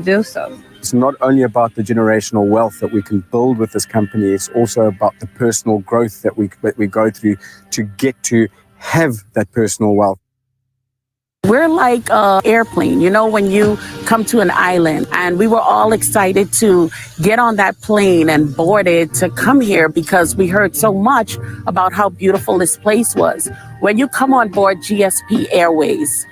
do so. It's not only about the generational wealth that we can build with this company, it's also about the personal growth that we go through to get to have that personal wealth. We're like an airplane, you know, when you come to an island, and we were all excited to get on that plane and board it to come here because we heard so much about how beautiful this place was. When you come on board GSP Airways,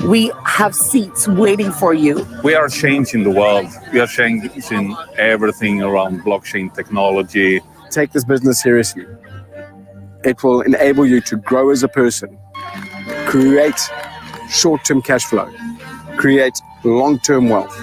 we have seats waiting for you. We are changing the world. We are changing everything around blockchain technology. Take this business seriously. It will enable you to grow as a person, create short-term cash flow, create long-term wealth.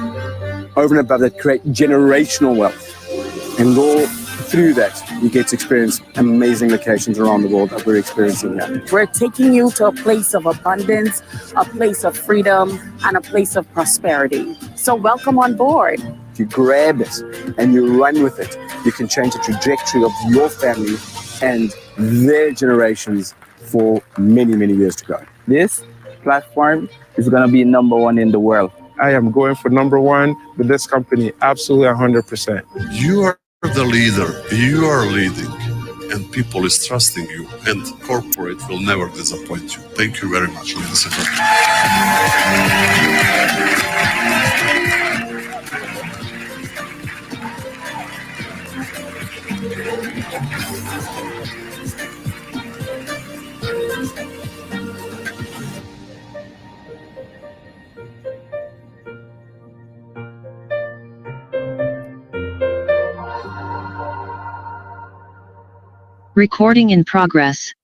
Over and above that, create generational wealth. And all through that, you get to experience amazing locations around the world that we're experiencing here. We're taking you to a place of abundance, a place of freedom, and a place of prosperity. So welcome on board. If you grab it and you run with it, you can change the trajectory of your family and their generations for many, many years to go. This platform is going to be #1 in the world. I am going for #1 with this company, absolutely 100%. You are the leader, you are leading, and people is trusting you, and corporate will never disappoint you. Thank you very much, ladies and Recording in progress.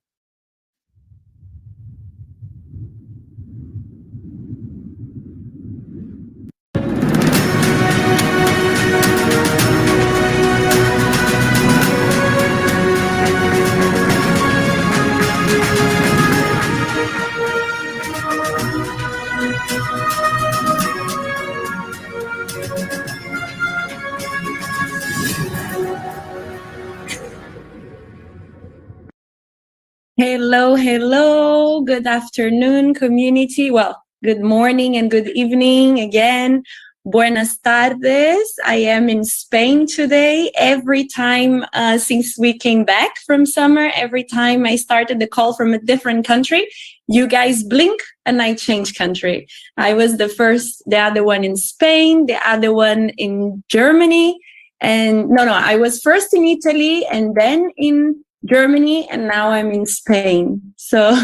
Hello. Good afternoon, community. Well, good morning and good evening again. Buenas tardes. I am in Spain today. Every time since we came back from summer, every time I started the call from a different country, you guys blink and I change country. I was the other one in Spain, the other one in Germany. And I was first in Italy and then in Germany, and now I'm in Spain. So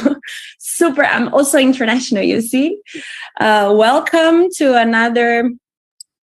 super. I'm also international, you see. Welcome to another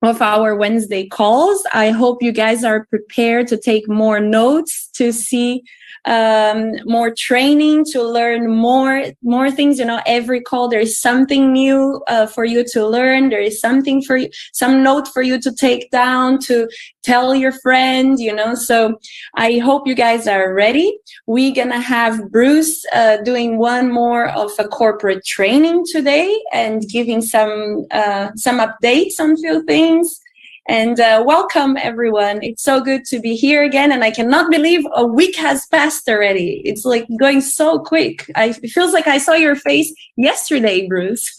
of our Wednesday calls. I hope you guys are prepared to take more notes, to see more training, to learn more things. Every call there is something new for you to learn. There is something for you, some note for you to take down, to tell your friend. So I hope you guys are ready. We're gonna have Bruce doing one more of a corporate training today and giving some updates on few things. And welcome, everyone. It's so good to be here again. And I cannot believe a week has passed already. It's like going so quick. It feels like I saw your face yesterday, Bruce.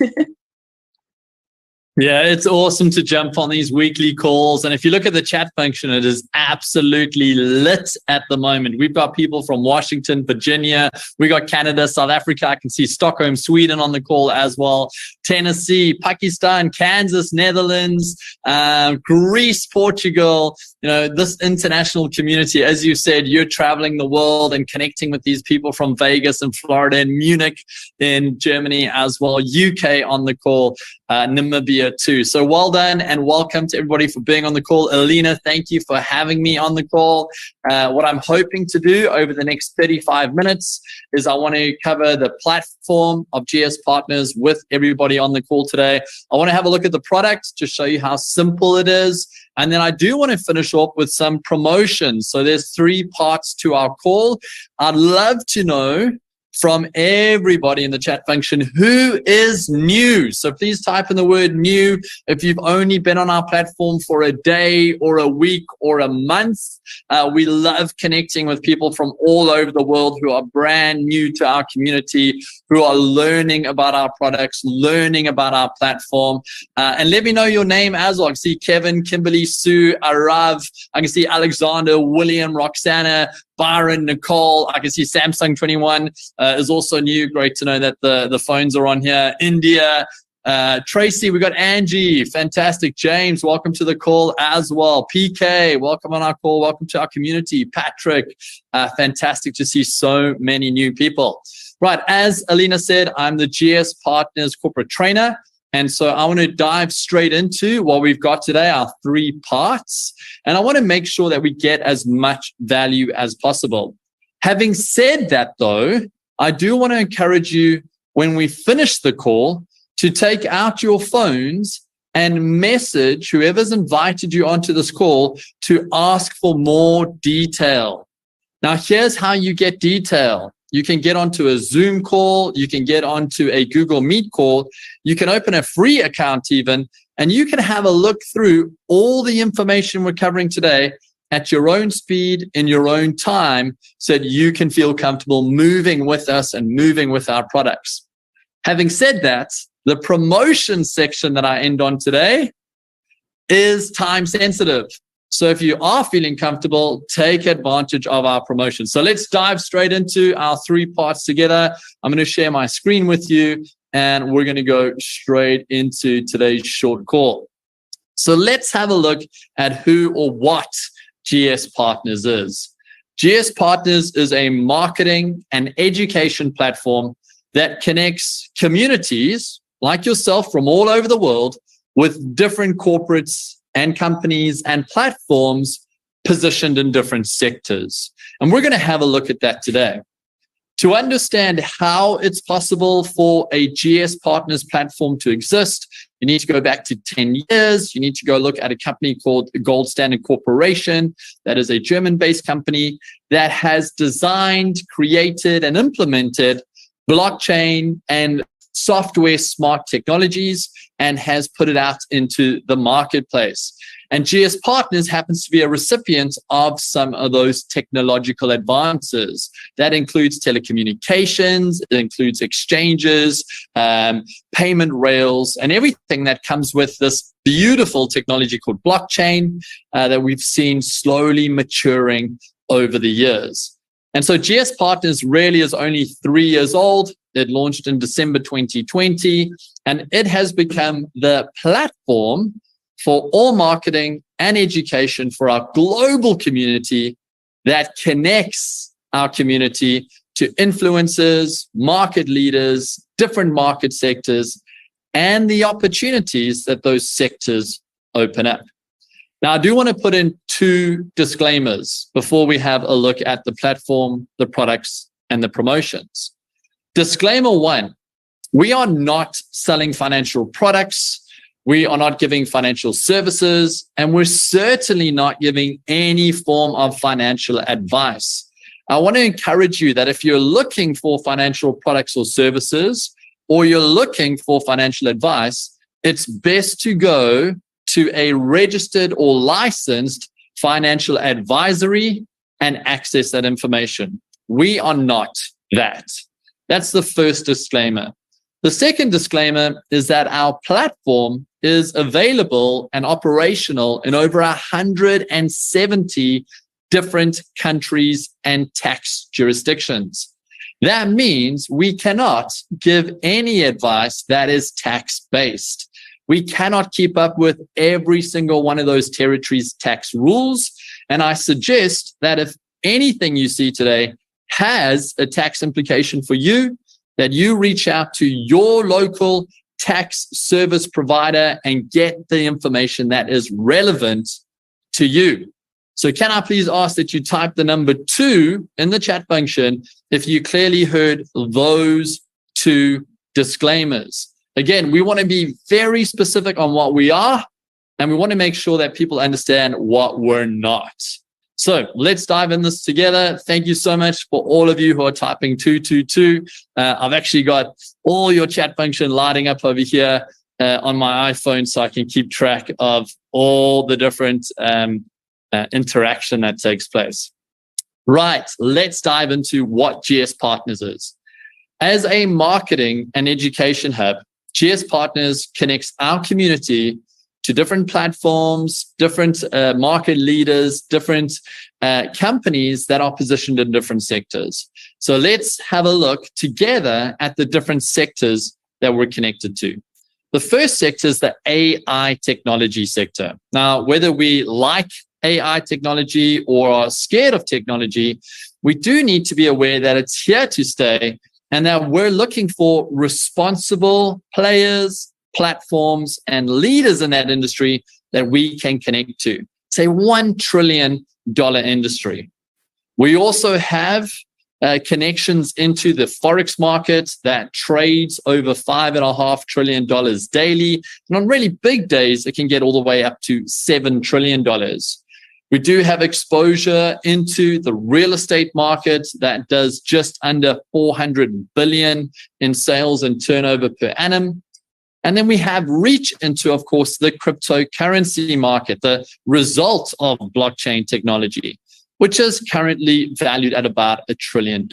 Yeah, it's awesome to jump on these weekly calls. And if you look at the chat function, it is absolutely lit at the moment. We've got people from Washington, Virginia. We got Canada, South Africa. I can see Stockholm, Sweden on the call as well. Tennessee, Pakistan, Kansas, Netherlands, Greece, Portugal. This international community, as you said, you're traveling the world and connecting with these people from Vegas and Florida and Munich in Germany as well. UK on the call, Namibia too. So well done and welcome to everybody for being on the call. Alina, thank you for having me on the call. What I'm hoping to do over the next 35 minutes is I want to cover the platform of GS Partners with everybody on the call today. I want to have a look at the product to show you how simple it is. And then I do want to finish off with some promotions. So there's 3 parts to our call. I'd love to know from everybody in the chat function who is new. So please type in the word new if you've only been on our platform for a day or a week or a month. We love connecting with people from all over the world who are brand new to our community, who are learning about our products, learning about our platform. And let me know your name as well. I can see Kevin, Kimberly, Sue, Arav. I can see Alexander, William, Roxana, Byron, Nicole. I can see Samsung 21 is also new. Great to know that the phones are on here. India, Tracy, we got Angie, fantastic. James, welcome to the call as well. PK, welcome on our call. Welcome to our community. Patrick, fantastic to see so many new people. Right, as Alina said, I'm the GS Partners Corporate Trainer. And so I want to dive straight into what we've got today, our 3 parts. And I want to make sure that we get as much value as possible. Having said that, though, I do want to encourage you when we finish the call to take out your phones and message whoever's invited you onto this call to ask for more detail. Now, here's how you get detail. You can get onto a Zoom call. You can get onto a Google Meet call. You can open a free account even, and you can have a look through all the information we're covering today at your own speed, in your own time, so that you can feel comfortable moving with us and moving with our products. Having said that, the promotion section that I end on today is time sensitive. So if you are feeling comfortable, take advantage of our promotion. So let's dive straight into our 3 parts together. I'm going to share my screen with you, and we're going to go straight into today's short call. So let's have a look at who or what GS Partners is. GS Partners is a marketing and education platform that connects communities like yourself from all over the world with different corporates and companies and platforms positioned in different sectors. And we're going to have a look at that today. To understand how it's possible for a GS Partners platform to exist, you need to go back to 10 years. You need to go look at a company called Gold Standard Corporation. That is a German-based company that has designed, created, and implemented blockchain and software smart technologies and has put it out into the marketplace. And GS Partners happens to be a recipient of some of those technological advances. That includes telecommunications, it includes exchanges, payment rails, and everything that comes with this beautiful technology called blockchain that we've seen slowly maturing over the years. And so GS Partners really is only 3 years old. It launched in December 2020, and it has become the platform for all marketing and education for our global community that connects our community to influencers, market leaders, different market sectors, and the opportunities that those sectors open up. Now, I do want to put in 2 disclaimers before we have a look at the platform, the products, and the promotions. Disclaimer 1, we are not selling financial products. We are not giving financial services, and we're certainly not giving any form of financial advice. I want to encourage you that if you're looking for financial products or services, or you're looking for financial advice, it's best to go to a registered or licensed financial advisory and access that information. We are not that. That's the first disclaimer. The second disclaimer is that our platform is available and operational in over 170 different countries and tax jurisdictions. That means we cannot give any advice that is tax-based. We cannot keep up with every single one of those territories' tax rules. And I suggest that if anything you see today has a tax implication for you, that you reach out to your local tax service provider and get the information that is relevant to you. So can I please ask that you type the number 2 in the chat function if you clearly heard those 2 disclaimers. Again, we want to be very specific on what we are, and we want to make sure that people understand what we're not. So let's dive in this together. Thank you so much for all of you who are typing 222. I've actually got all your chat function lighting up over here on my iPhone so I can keep track of all the different interaction that takes place. Right, let's dive into what GS Partners is. As a marketing and education hub, GS Partners connects our community to different platforms, different market leaders, different companies that are positioned in different sectors. So let's have a look together at the different sectors that we're connected to. The first sector is the AI technology sector. Now, whether we like AI technology or are scared of technology, we do need to be aware that it's here to stay and that we're looking for responsible players, platforms, and leaders in that industry that we can connect to. It's a $1 trillion industry. We also have connections into the Forex market that trades over $5.5 trillion daily. And on really big days, it can get all the way up to $7 trillion. We do have exposure into the real estate market that does just under 400 billion in sales and turnover per annum. And then we have reach into, of course, the cryptocurrency market, the result of blockchain technology, which is currently valued at about $1 trillion.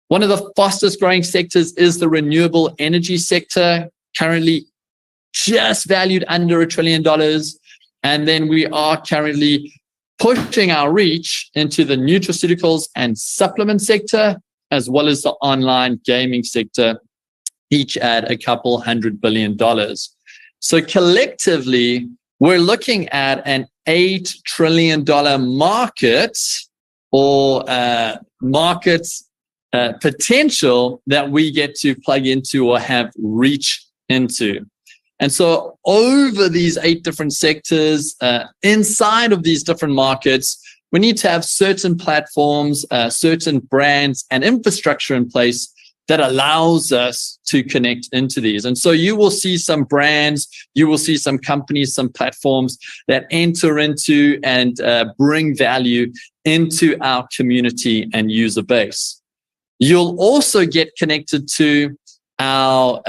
One of the fastest growing sectors is the renewable energy sector, currently just valued under $1 trillion. And then we are currently pushing our reach into the nutraceuticals and supplement sector, as well as the online gaming sector, each at a couple $100 billion. So collectively, we're looking at an $8 trillion market or market potential that we get to plug into or have reach into. And so over these 8 different sectors, inside of these different markets, we need to have certain platforms, certain brands and infrastructure in place that allows us to connect into these. And so you will see some brands, you will see some companies, some platforms that enter into and bring value into our community and user base. You'll also get connected to our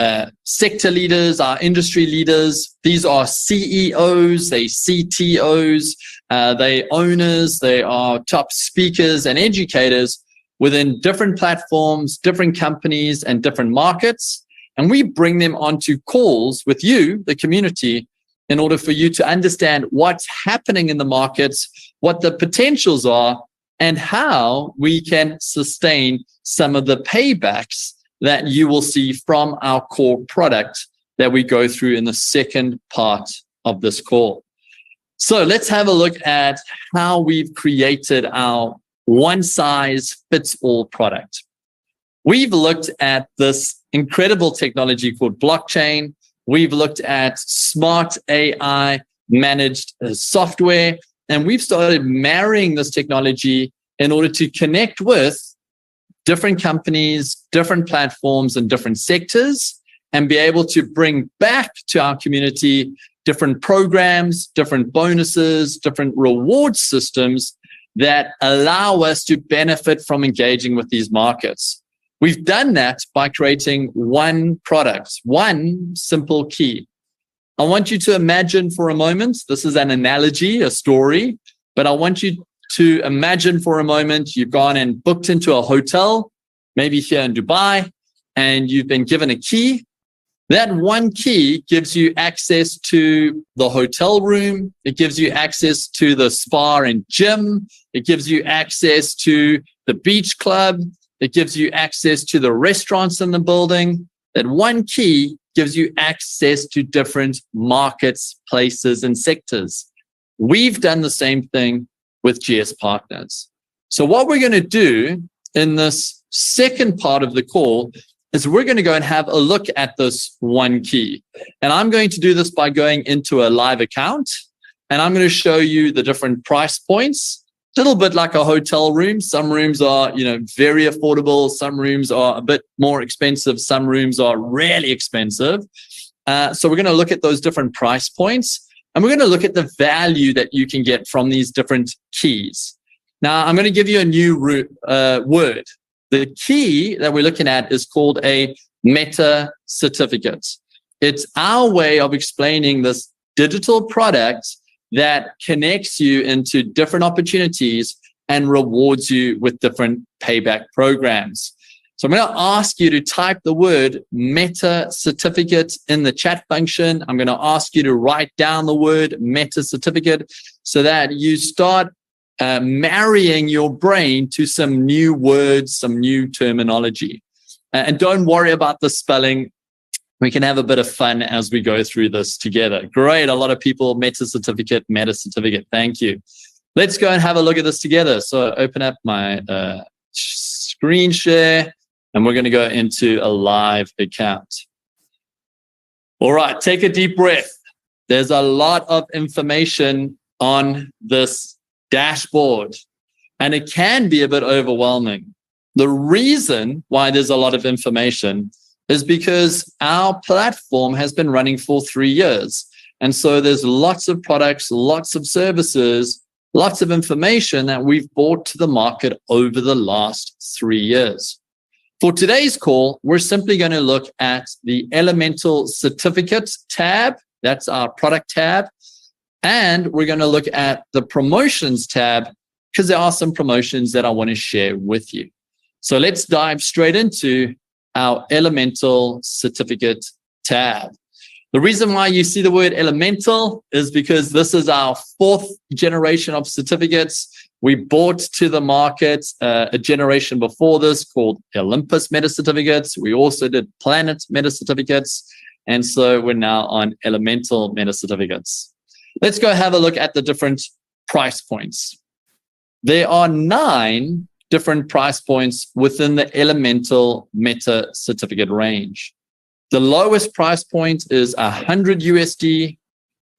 sector leaders, our industry leaders. These are CEOs, they CTOs, they owners, they are top speakers and educators within different platforms, different companies, and different markets. And we bring them onto calls with you, the community, in order for you to understand what's happening in the markets, what the potentials are, and how we can sustain some of the paybacks that you will see from our core product that we go through in the second part of this call. So let's have a look at how we've created our one-size-fits-all product. We've looked at this incredible technology called blockchain. We've looked at smart AI managed software, and we've started marrying this technology in order to connect with different companies, different platforms, and different sectors, and be able to bring back to our community different programs, different bonuses, different reward systems that allow us to benefit from engaging with these markets. We've done that by creating one product, one simple key. I want you to imagine for a moment, this is an analogy, a story, but I want you to imagine for a moment you've gone and booked into a hotel, maybe here in Dubai, and you've been given a key. That one key gives you access to the hotel room. It gives you access to the spa and gym. It gives you access to the beach club. It gives you access to the restaurants in the building. That one key gives you access to different markets, places, and sectors. We've done the same thing with GS Partners. So what we're going to do in this second part of the call is we're going to go and have a look at this one key. And I'm going to do this by going into a live account, and I'm going to show you the different price points. A little bit like a hotel room. Some rooms are, very affordable. Some rooms are a bit more expensive. Some rooms are really expensive. So we're going to look at those different price points. And we're going to look at the value that you can get from these different keys. Now, I'm going to give you a new word. The key that we're looking at is called a meta certificate. It's our way of explaining this digital product that connects you into different opportunities and rewards you with different payback programs. So I'm going to ask you to type the word meta certificate in the chat function. I'm going to ask you to write down the word meta certificate so that you start marrying your brain to some new words, some new terminology. And don't worry about the spelling. We can have a bit of fun as we go through this together. Great. A lot of people, meta certificate. Thank you. Let's go and have a look at this together. So open up my screen share, and we're going to go into a live account. All right. Take a deep breath. There's a lot of information on this dashboard, and it can be a bit overwhelming. The reason why there's a lot of information is because our platform has been running for 3 years. And so there's lots of products, lots of services, lots of information that we've brought to the market over the last 3 years. For today's call, we're simply going to look at the Elemental Certificate tab. That's our product tab. And we're going to look at the promotions tab because there are some promotions that I want to share with you. So let's dive straight into our Elemental Certificate tab. The reason why you see the word Elemental is because this is our 4th generation of certificates. We brought to the market a generation before this called Olympus Meta Certificates. We also did Planet Meta Certificates. And so we're now on Elemental Meta Certificates. Let's go have a look at the different price points. There are 9 different price points within the Elemental Meta Certificate range. The lowest price point is 100 USD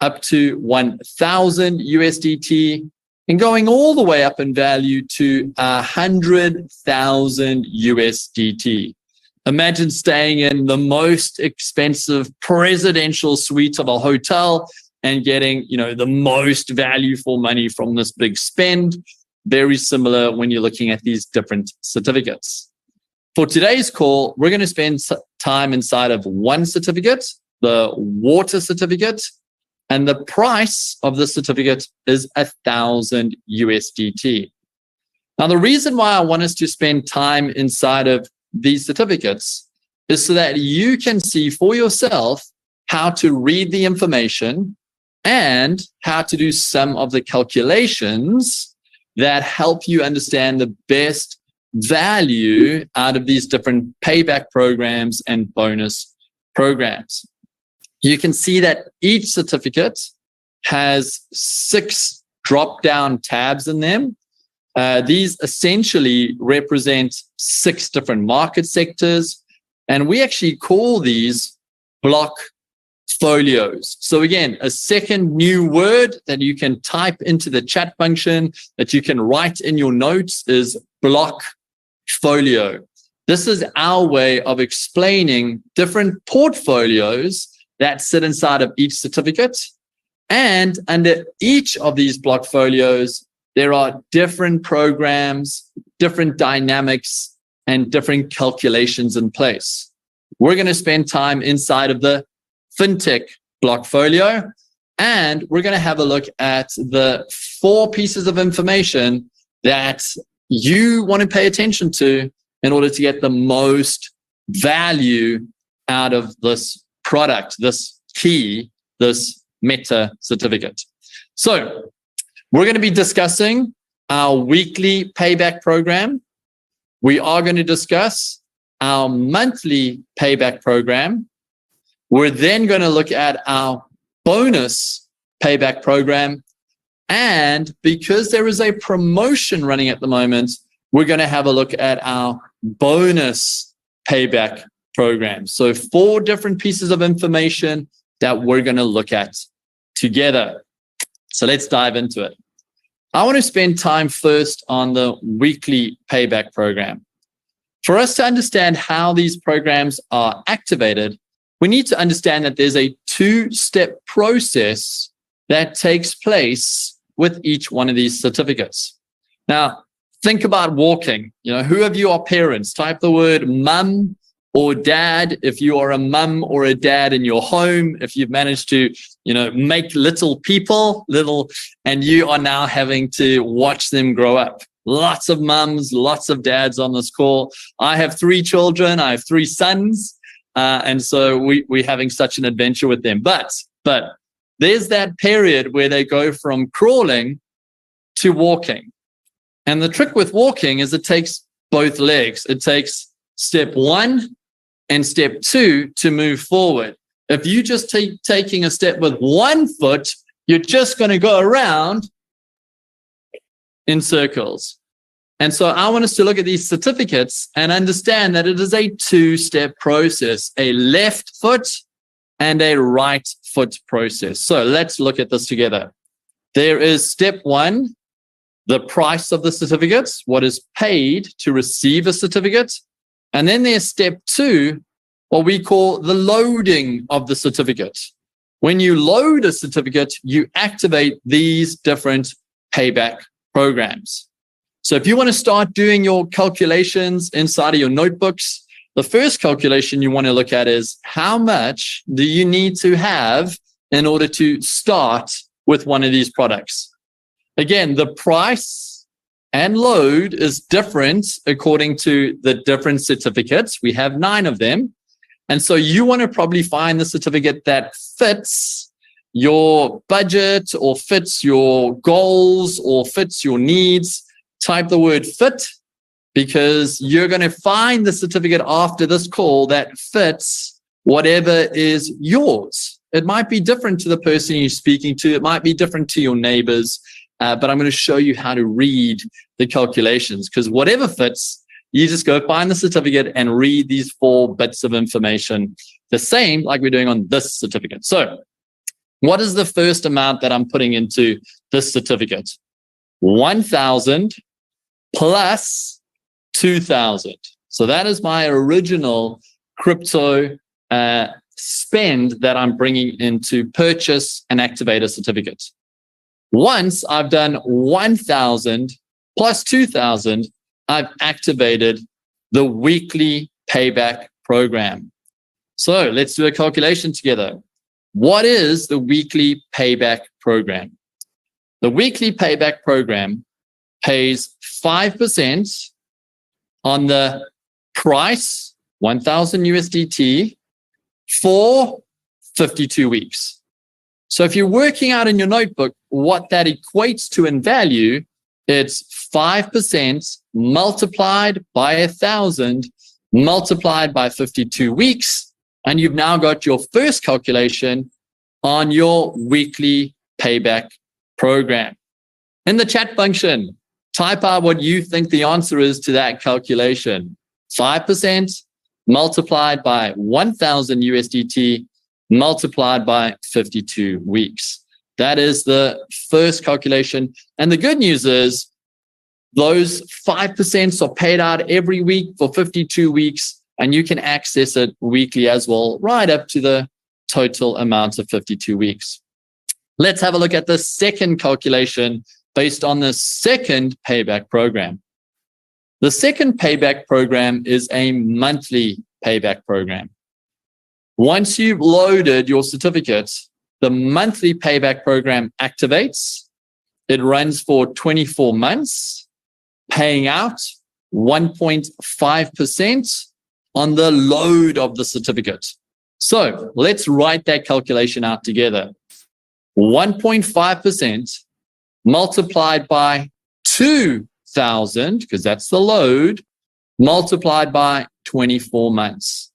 up to 1,000 USDT and going all the way up in value to 100,000 USDT. Imagine staying in the most expensive presidential suite of a hotel and getting, the most value for money from this big spend. Very similar when you're looking at these different certificates. For today's call, we're going to spend time inside of one certificate, the water certificate, and the price of the certificate is 1,000 USDT. Now, the reason why I want us to spend time inside of these certificates is so that you can see for yourself how to read the information and how to do some of the calculations that help you understand the best value out of these different payback programs and bonus programs. You can see that each certificate has 6 drop-down tabs in them. These essentially represent 6 different market sectors, and we actually call these block folios. So again, a second new word that you can type into the chat function that you can write in your notes is block folio. This is our way of explaining different portfolios that sit inside of each certificate. And under each of these block folios, there are different programs, different dynamics, and different calculations in place. We're going to spend time inside of the FinTech block folio, and we're going to have a look at the 4 pieces of information that you want to pay attention to in order to get the most value out of this product, this key, this meta certificate. So we're going to be discussing our weekly payback program. We are going to discuss our monthly payback program. We're then going to look at our bonus payback program. And because there is a promotion running at the moment, we're going to have a look at our bonus payback program. So 4 different pieces of information that we're going to look at together. So let's dive into it. I want to spend time first on the weekly payback program. For us to understand how these programs are activated, we need to understand that there's a 2-step process that takes place with each one of these certificates. Now, think about walking. You know, who of you are parents? Type the word mum or dad if you are a mum or a dad in your home, if you've managed to, you know, make little people, and you are now having to watch them grow up. Lots of mums, lots of dads on this call. I have 3 children. I have 3 sons. And so we're having such an adventure with them. But there's that period where they go from crawling to walking. And the trick with walking is it takes both legs. It takes step 1 and step 2 to move forward. If you just taking a step with 1 foot, you're just going to go around in circles. And so I want us to look at these certificates and understand that it is a 2-step process, a left foot and a right foot process. So let's look at this together. There is step 1, the price of the certificates, what is paid to receive a certificate. And then there's step 2, what we call the loading of the certificate. When you load a certificate, you activate these different payback programs. So if you want to start doing your calculations inside of your notebooks, the first calculation you want to look at is how much do you need to have in order to start with one of these products? Again, the price and load is different according to the different certificates. We have 9 of them. And so you want to probably find the certificate that fits your budget or fits your goals or fits your needs. Type the word fit, because you're going to find the certificate after this call that fits whatever is yours. It might be different to the person you're speaking to. It might be different to your neighbors, but I'm going to show you how to read the calculations, because whatever fits, you just go find the certificate and read these 4 bits of information, the same like we're doing on this certificate. So what is the first amount that I'm putting into this certificate? 1,000 plus 2,000. So that is my original crypto spend that I'm bringing in to purchase and activate a certificate. Once I've done 1,000 plus 2,000, I've activated the weekly payback program. So let's do a calculation together. What is the weekly payback program? The weekly payback program pays 5% on the price, 1,000 USDT, for 52 weeks. So if you're working out in your notebook what that equates to in value, it's 5% multiplied by 1,000 multiplied by 52 weeks. And you've now got your first calculation on your weekly payback program. In the chat function, type out what you think the answer is to that calculation. 5% multiplied by 1,000 USDT multiplied by 52 weeks. That is the first calculation. And the good news is those 5% are paid out every week for 52 weeks, and you can access it weekly as well, right up to the total amount of 52 weeks. Let's have a look at the second calculation based on the second payback program. The second payback program is a monthly payback program. Once you've loaded your certificates, the monthly payback program activates. It runs for 24 months, paying out 1.5% on the load of the certificate. So let's write that calculation out together. 1.5% multiplied by 2,000, because that's the load, multiplied by 24 months.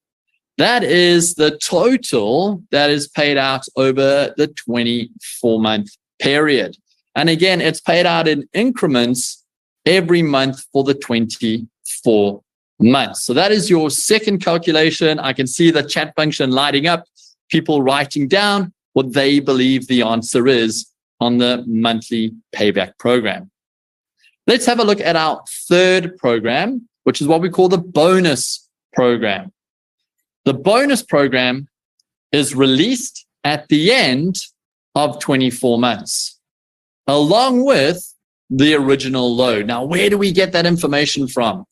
That is the total that is paid out over the 24-month period. And again, it's paid out in increments every month for the 24 months. So that is your second calculation. I can see the chat function lighting up, people writing down what they believe the answer is on the monthly payback program. Let's have a look at our third program, which is what we call the bonus program. The bonus program is released at the end of 24 months, along with the original load. Now, where do we get that information from?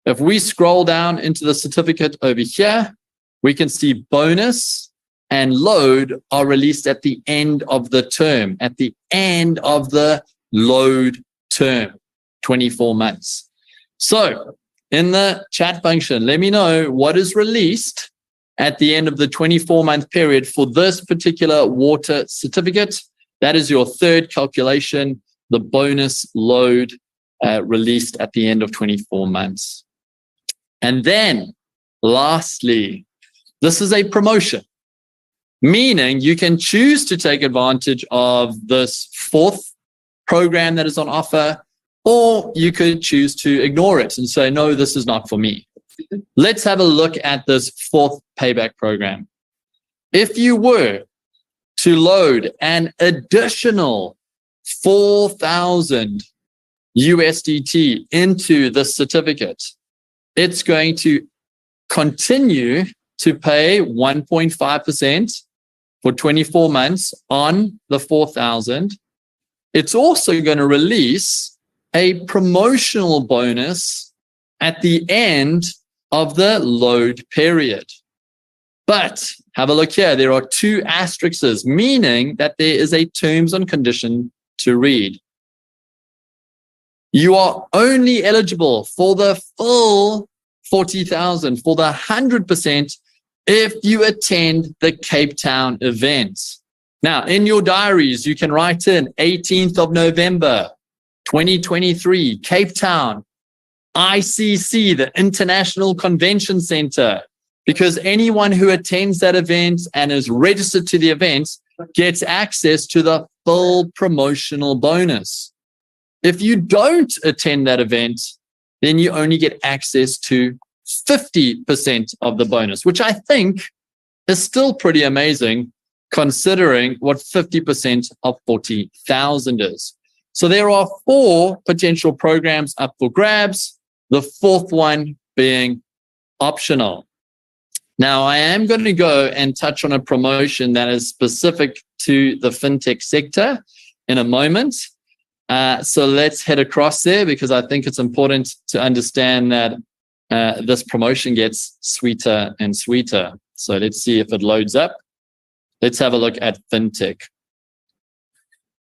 If we scroll down into the certificate over here, we can see bonus and load are released at the end of the term, at the end of the load term, 24 months. So in the chat function, let me know what is released at the end of the 24-month period for this particular water certificate. That is your third calculation, the bonus load released at the end of 24 months. And then lastly, this is a promotion, meaning you can choose to take advantage of this fourth program that is on offer, or you could choose to ignore it and say, no, this is not for me. Let's have a look at this fourth payback program. If you were to load an additional 4,000 USDT into the certificate, it's going to continue to pay 1.5% for 24 months on the 4,000. It's also going to release a promotional bonus at the end of the load period. But have a look here. There are two asterisks, meaning that there is a terms and condition to read. You are only eligible for the full 40,000, for the 100%, if you attend the Cape Town event. Now, in your diaries, you can write in 18th of November, 2023, Cape Town, ICC, the International Convention Center, because anyone who attends that event and is registered to the event gets access to the full promotional bonus. If you don't attend that event, then you only get access to 50% of the bonus, which I think is still pretty amazing considering what 50% of 40,000 is. So there are 4 potential programs up for grabs, the fourth one being optional. Now, I am going to go and touch on a promotion that is specific to the fintech sector in a moment. So let's head across there, because I think it's important to understand that this promotion gets sweeter and sweeter. So let's see if it loads up. Let's have a look at fintech.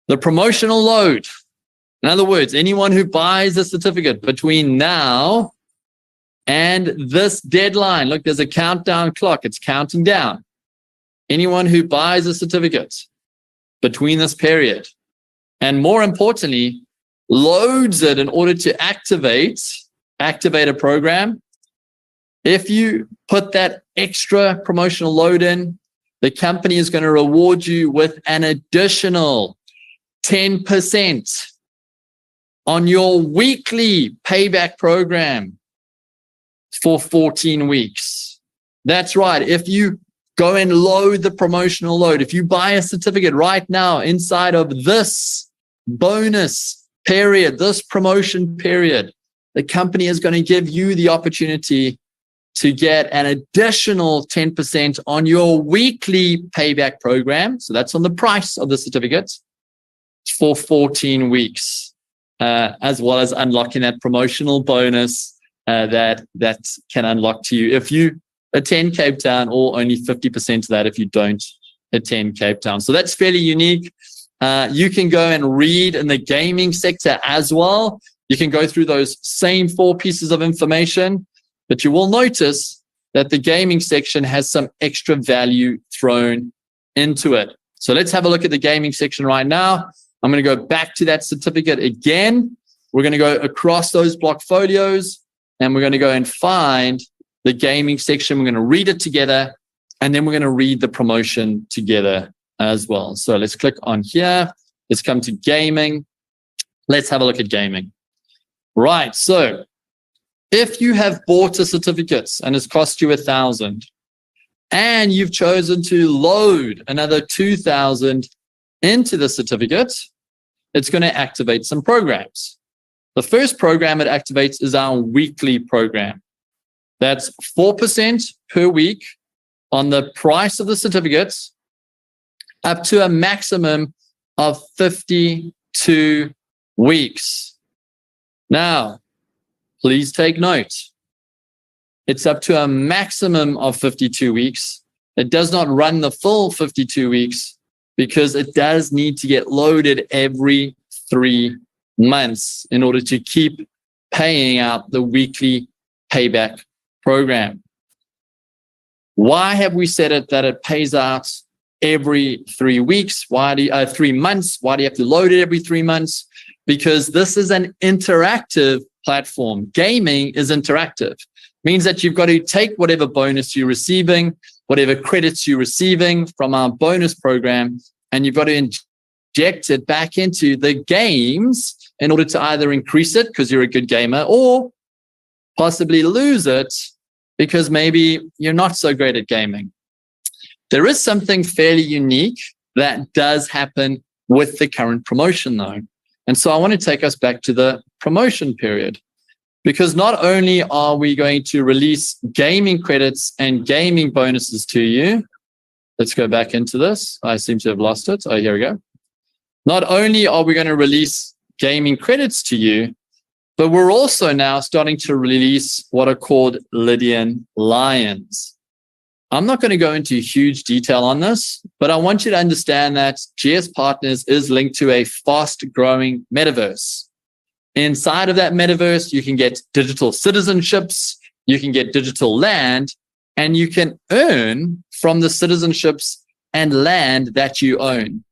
The promotional load. In other words, anyone who buys a certificate between now and this deadline, look, there's a countdown clock. It's counting down. Anyone who buys a certificate between this period, and more importantly, loads it in order to activate a program. If you put that extra promotional load in, the company is going to reward you with an additional 10% on your weekly payback program for 14 weeks. That's right. If you go and load the promotional load, if you buy a certificate right now inside of this bonus period, this promotion period, the company is going to give you the opportunity to get an additional 10% on your weekly payback program. So that's on the price of the certificate for 14 weeks, as well as unlocking that promotional bonus that can unlock to you if you attend Cape Town, or only 50% of that if you don't attend Cape Town. So that's fairly unique. You can go and read in the gaming sector as well. You can go through those same 4 pieces of information, but you will notice that the gaming section has some extra value thrown into it. So let's have a look at the gaming section right now. I'm going to go back to that certificate again. We're going to go across those block folios, and we're going to go and find the gaming section. We're going to read it together, and then we're going to read the promotion together as well. So let's click on here. Let's come to gaming. Let's have a look at gaming. Right. So if you have bought a certificate and it's cost you 1,000, and you've chosen to load another 2,000 into the certificate, it's going to activate some programs. The first program it activates is our weekly program. That's 4% per week on the price of the certificates, up to a maximum of 52 weeks. Now, please take note. It's up to a maximum of 52 weeks. It does not run the full 52 weeks because it does need to get loaded every 3 months in order to keep paying out the weekly payback program. Why have we said it that it pays out every 3 weeks? 3 months? Why do you have to load it every 3 months? Because this is an interactive platform. Gaming is interactive. Means that you've got to take whatever bonus you're receiving, whatever credits you're receiving from our bonus program, and you've got to inject it back into the games in order to either increase it because you're a good gamer, or possibly lose it because maybe you're not so great at gaming. There is something fairly unique that does happen with the current promotion though. And so I want to take us back to the promotion period, because not only are we going to release gaming credits and gaming bonuses to you. Let's go back into this. I seem to have lost it. Oh, here we go. Not only are we going to release gaming credits to you, but we're also now starting to release what are called Lydian Lions. I'm not going to go into huge detail on this, but I want you to understand that GS Partners is linked to a fast-growing metaverse. Inside of that metaverse, you can get digital citizenships, you can get digital land, and you can earn from the citizenships and land that you own.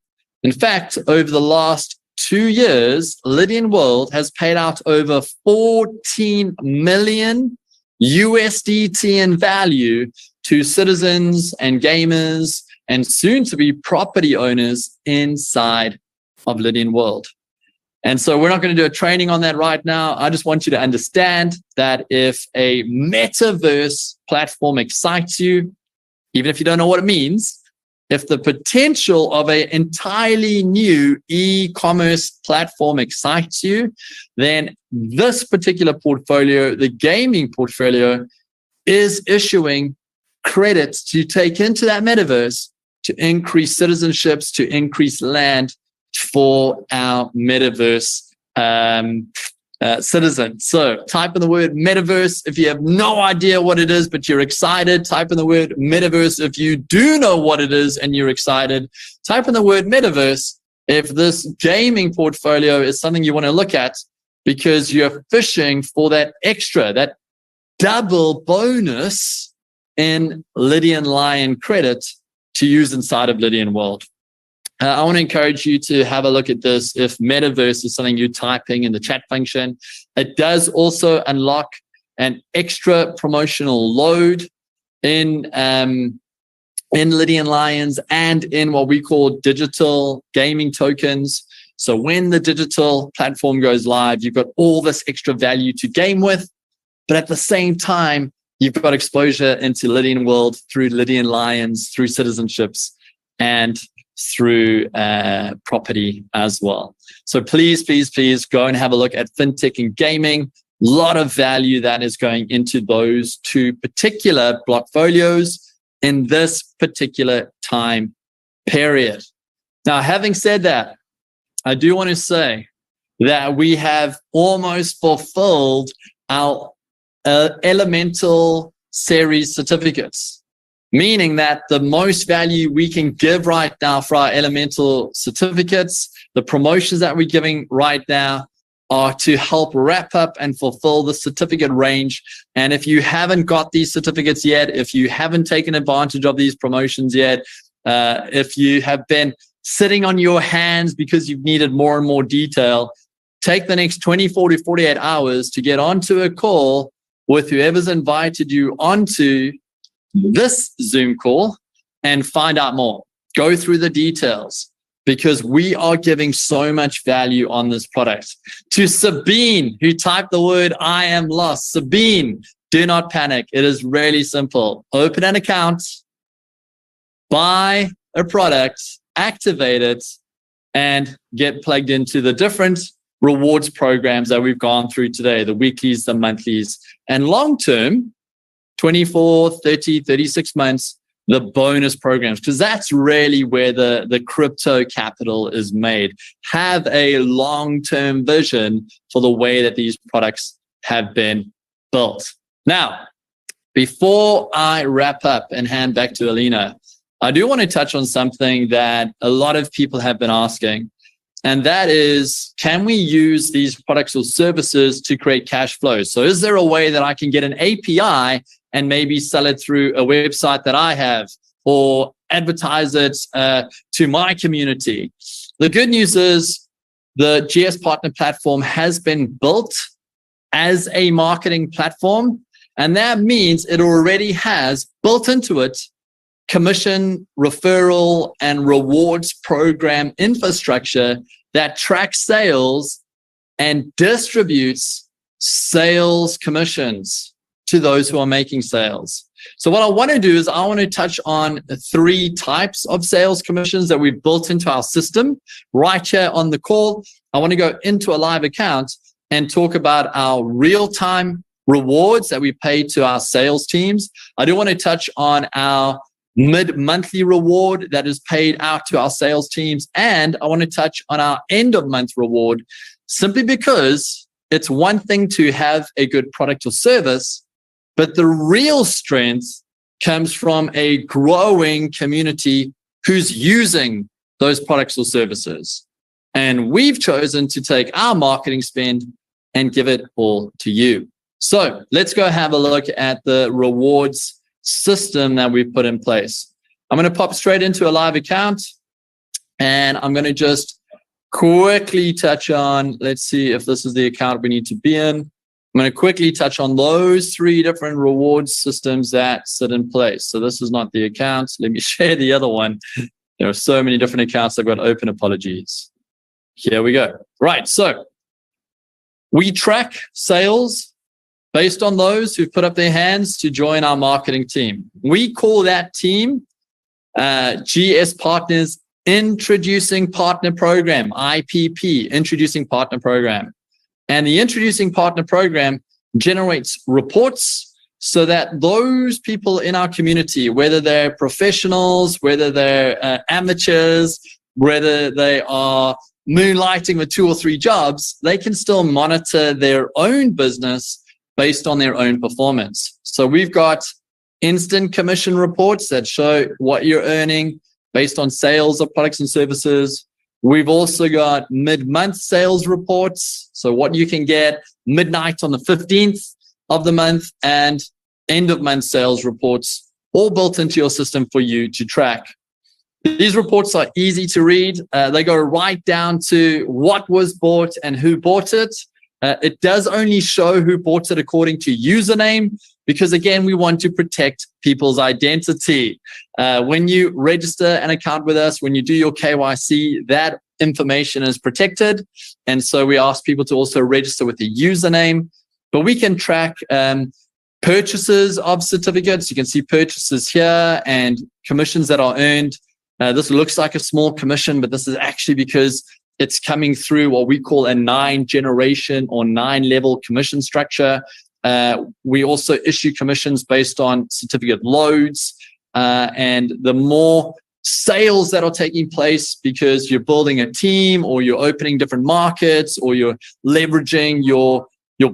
In fact, over the last 2 years, Lydian World has paid out over 14 million USDT in value to citizens and gamers and soon to be property owners inside of Lydian World. And so we're not going to do a training on that right now. I just want you to understand that if a metaverse platform excites you, even if you don't know what it means, if the potential of an entirely new e-commerce platform excites you, then this particular portfolio, the gaming portfolio, is issuing credits to take into that metaverse to increase citizenships, to increase land for our metaverse citizens. So type in the word metaverse if you have no idea what it is, but you're excited. Type in the word metaverse if you do know what it is and you're excited. Type in the word metaverse if this gaming portfolio is something you want to look at because you're fishing for that extra, that double bonus in Lydian Lion credit to use inside of Lydian World. I want to encourage you to have a look at this if metaverse is something you're typing in the chat function. It does also unlock an extra promotional load in Lydian Lions and in what we call digital gaming tokens. So when the digital platform goes live, you've got all this extra value to game with, but at the same time, you've got exposure into Lydian World through Lydian Lions, through citizenships, and through property as well. So please go and have a look at fintech and gaming. A lot of value that is going into those two particular blockfolios in this particular time period. Now, having said that, I do want to say that we have almost fulfilled our elemental series certificates. Meaning that the most value we can give right now for our elemental certificates, the promotions that we're giving right now are to help wrap up and fulfill the certificate range. And if you haven't got these certificates yet, if you haven't taken advantage of these promotions yet, if you have been sitting on your hands because you've needed more and more detail, take the next 24 to 48 hours to get onto a call with whoever's invited you onto this Zoom call and find out more. Go through the details because we are giving so much value on this product. To Sabine, who typed the word, I am lost. Sabine, do not panic. It is really simple. Open an account, buy a product, activate it, and get plugged into the different rewards programs that we've gone through today, the weeklies, the monthlies, and long-term, 24, 30, 36 months, the bonus programs, because that's really where the crypto capital is made. Have a long-term vision for the way that these products have been built. Now, before I wrap up and hand back to Alina, I do want to touch on something that a lot of people have been asking, and that is, can we use these products or services to create cash flows? So is there a way that I can get an API and maybe sell it through a website that I have, or advertise it to my community? The good news is the GS Partner Platform has been built as a marketing platform, and that means it already has built into it commission, referral, and rewards program infrastructure that tracks sales and distributes sales commissions to those who are making sales. So what I want to do is I want to touch on 3 types of sales commissions that we've built into our system right here on the call. I want to go into a live account and talk about our real-time rewards that we pay to our sales teams. I do want to touch on our mid-monthly reward that is paid out to our sales teams. And I want to touch on our end-of-month reward, simply because it's one thing to have a good product or service, but the real strength comes from a growing community who's using those products or services. And we've chosen to take our marketing spend and give it all to you. So let's go have a look at the rewards system that we've put in place. I'm going to pop straight into a live account, and I'm going to just quickly touch on, let's see if this is the account we need to be in. I'm going to quickly touch on those 3 different rewards systems that sit in place. So this is not the account. Let me share the other one. There are so many different accounts I've got open. Apologies. Here we go. Right. So we track sales based on those who've put up their hands to join our marketing team. We call that team GS Partners Introducing Partner Program, IPP, Introducing Partner Program. And the Introducing Partner Program generates reports so that those people in our community, whether they're professionals, whether they're amateurs, whether they are moonlighting with 2 or 3 jobs, they can still monitor their own business based on their own performance. So we've got instant commission reports that show what you're earning based on sales of products and services. We've also got mid-month sales reports, so what you can get midnight on the 15th of the month, and end-of-month sales reports, all built into your system for you to track. These reports are easy to read. They go right down to what was bought and who bought it. It does only show who bought it according to username, because again, we want to protect people's identity. When you register an account with us, when you do your KYC, that information is protected. And so we ask people to also register with the username, but we can track purchases of certificates. You can see purchases here and commissions that are earned. This looks like a small commission, but this is actually because it's coming through what we call a 9-generation or 9-level commission structure. We also issue commissions based on certificate loads. And the more sales that are taking place because you're building a team, or you're opening different markets, or you're leveraging your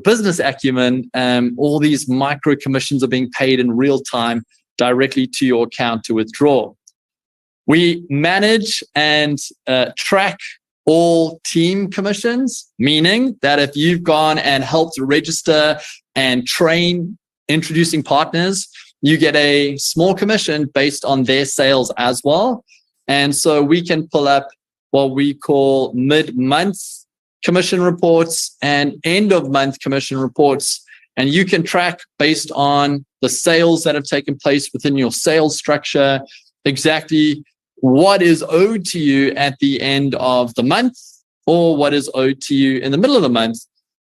business acumen, all these micro commissions are being paid in real time directly to your account to withdraw. We manage and track all team commissions, meaning that if you've gone and helped register and train introducing partners, you get a small commission based on their sales as well. And so we can pull up what we call mid-month commission reports and end-of-month commission reports. And you can track based on the sales that have taken place within your sales structure, exactly what is owed to you at the end of the month, or what is owed to you in the middle of the month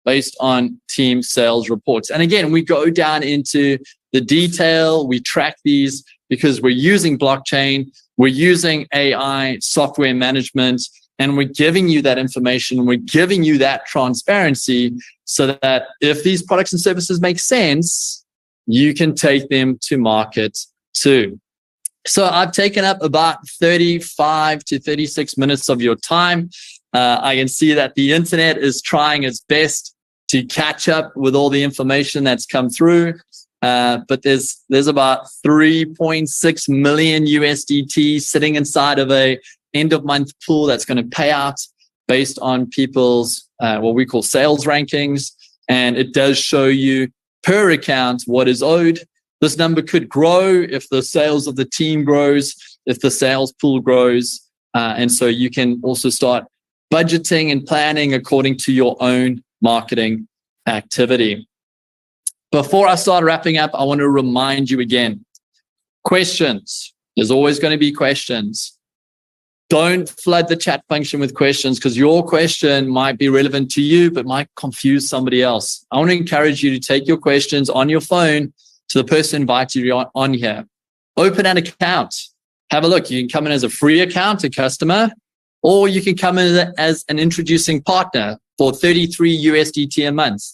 based on team sales reports. And again, we go down into the detail. We track these because we're using blockchain, we're using AI software management, and we're giving you that information. We're giving you that transparency so that if these products and services make sense, you can take them to market too. So I've taken up about 35 to 36 minutes of your time. I can see that the internet is trying its best to catch up with all the information that's come through. But there's about 3.6 million USDT sitting inside of a end of month pool that's going to pay out based on people's what we call sales rankings. And it does show you per account what is owed. This number could grow if the sales of the team grows, if the sales pool grows. And so you can also start budgeting and planning according to your own marketing activity. Before I start wrapping up, I want to remind you again, questions. There's always going to be questions. Don't flood the chat function with questions because your question might be relevant to you, but might confuse somebody else. I want to encourage you to take your questions on your phone to the person invited you on here. Open an account. Have a look. You can come in as a free account, a customer, or you can come in as an introducing partner for 33 USDT a month.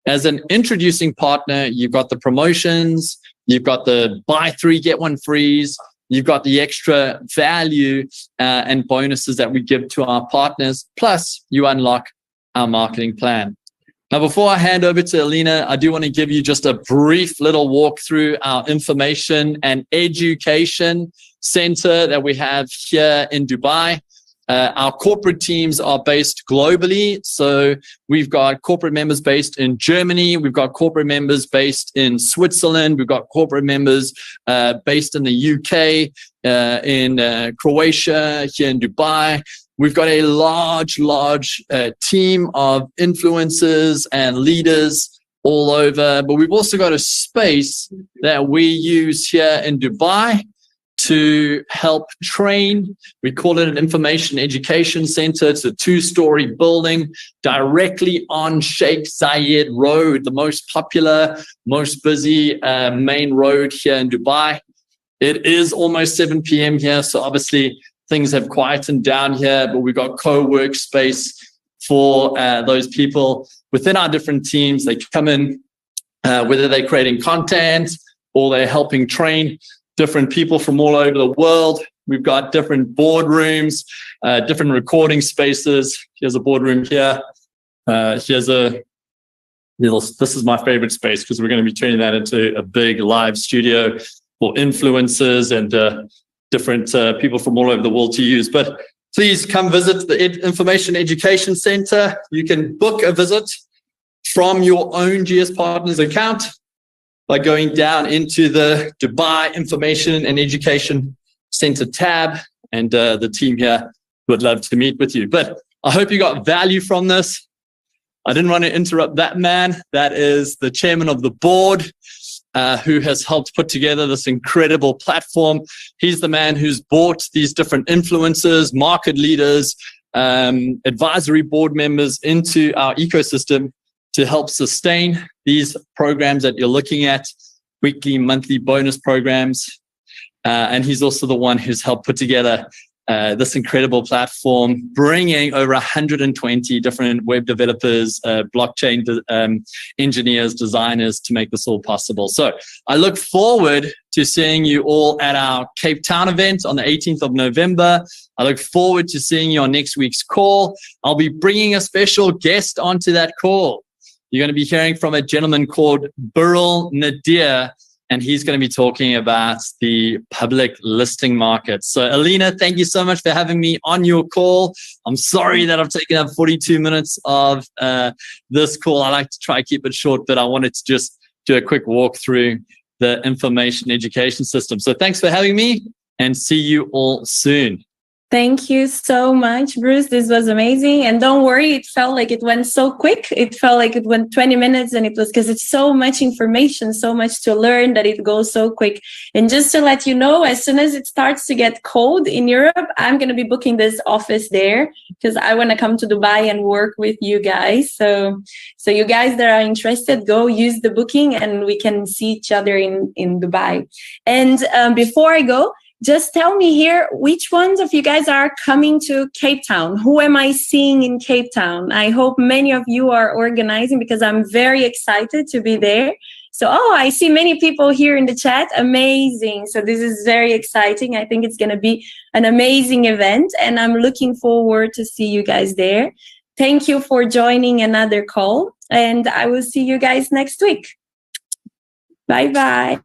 As an introducing partner, you've got the promotions, you've got the buy 3, get 1 frees, you've got the extra value and bonuses that we give to our partners, plus you unlock our marketing plan. Now, before I hand over to Alina, I do want to give you just a brief little walk through our information and education center that we have here in Dubai. Our corporate teams are based globally. So we've got corporate members based in Germany. We've got corporate members based in Switzerland. We've got corporate members based in the UK, in Croatia, here in Dubai. We've got a large team of influencers and leaders all over. But we've also got a space that we use here in Dubai to help train. We call it an information education center. It's a 2-story building directly on Sheikh Zayed Road, the most popular, most busy main road here in Dubai. It is almost 7 p.m. here, so obviously things have quietened down here, but we've got co-work space for those people within our different teams. They come in, whether they're creating content or they're helping train different people from all over the world. We've got different boardrooms, different recording spaces. Here's a boardroom here. This is my favorite space because we're going to be turning that into a big live studio for influencers and different people from all over the world to use. But please come visit the Information Education Center. You can book a visit from your own GS Partners account by going down into the Dubai Information and Education Center tab, and the team here would love to meet with you. But I hope you got value from this. I didn't want to interrupt that man. That is the chairman of the board who has helped put together this incredible platform. He's the man who's brought these different influencers, market leaders, advisory board members into our ecosystem to help sustain these programs that you're looking at, weekly, monthly bonus programs. And he's also the one who's helped put together this incredible platform, bringing over 120 different web developers, blockchain engineers, designers to make this all possible. So I look forward to seeing you all at our Cape Town event on the 18th of November. I look forward to seeing you on next week's call. I'll be bringing a special guest onto that call. You're going to be hearing from a gentleman called Burrell Nadir, and he's going to be talking about the public listing market. So, Alina, thank you so much for having me on your call. I'm sorry that I've taken up 42 minutes of this call. I like to try to keep it short, but I wanted to just do a quick walk through the information education system. So thanks for having me, and see you all soon. Thank you so much, Bruce. This was amazing. And don't worry, it felt like it went so quick. It felt like it went 20 minutes, and it was because it's so much information, so much to learn that it goes so quick. And just to let you know, as soon as it starts to get cold in Europe, I'm going to be booking this office there because I want to come to Dubai and work with you guys. So you guys that are interested, go use the booking and we can see each other in Dubai. And before I go, just tell me here, which ones of you guys are coming to Cape Town? Who am I seeing in Cape Town? I hope many of you are organizing because I'm very excited to be there. So, I see many people here in the chat. Amazing. So this is very exciting. I think it's going to be an amazing event, and I'm looking forward to see you guys there. Thank you for joining another call, and I will see you guys next week. Bye-bye.